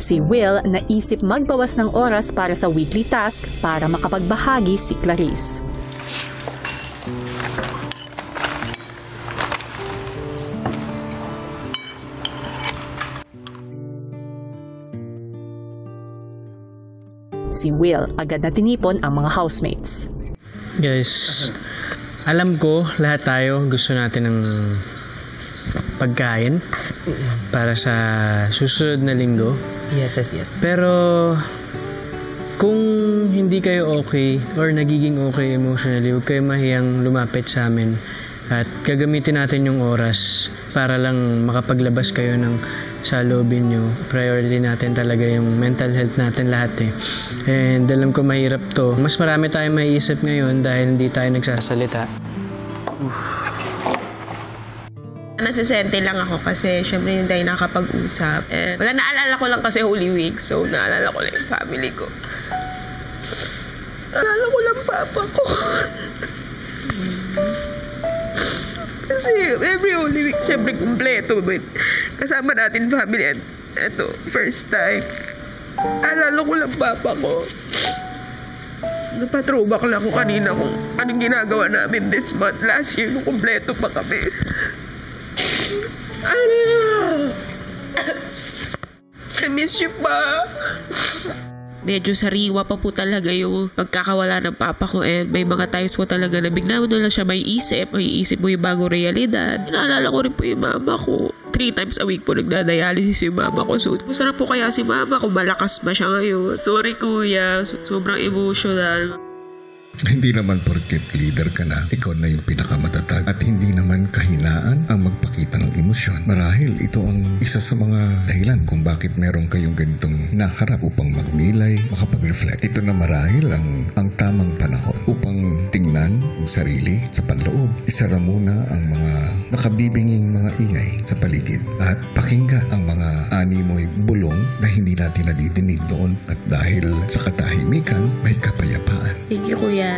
Si Will naisip magbawas ng oras para sa weekly task para makapagbahagi si Clarice. Si Will agad na tinipon ang mga housemates. Guys, alam ko lahat tayo gusto natin ng pagkain para sa susunod na linggo. Yes. Pero kung hindi kayo okay or nagiging okay emotionally, huwag kayo mahiyang lumapit sa amin at gagamitin natin yung oras para lang makapaglabas kayo ng saloobin nyo. Priority natin talaga yung mental health natin lahat eh. And alam ko mahirap to. Mas marami tayong maiisip ngayon dahil hindi tayo nagsasalita. Nasisente lang ako kasi syempre hindi tayo nakapag-usap. Wala, naalala ko lang kasi Holy Week, so naalala ko lang yung family ko. Naalala ko lang papa ko. Kasi every Holy Week, syempre kumpleto. But kasama natin family at eto, first time. Naalala ko lang papa ko. Napathrowback lang ako kanina kung anong ginagawa namin this month. Last year, nung kumpleto pa kami. I miss you pa. Medyo sariwa pa po talaga yung pagkakawala ng papa ko, and may mga times po talaga na bigla mo na lang siya may isip mo yung bagong realidad. Naalala ko rin po yung mama ko. 3 times a week po nagdadialysis yung mama ko. So, masarap po kaya si mama kung malakas ba siya ngayon. Sorry kuya, sobrang emotional. Hindi naman porket leader ka na, ikaw na yung pinakamatatag at hindi naman kahinaan ang magpakita ng emosyon. Marahil ito ang isa sa mga dahilan kung bakit meron kayong ganitong hinaharap upang magnilay, makapag-reflect. Ito na marahil ang tamang panahon upang tingnan ang sarili sa panloob. Isara muna ang mga nakabibinging mga ingay sa paligid at pakinggan ang mga animoy bulong na hindi natin nadidinig doon, at dahil sa katahimikan may kapayapaan. Thank you kuya.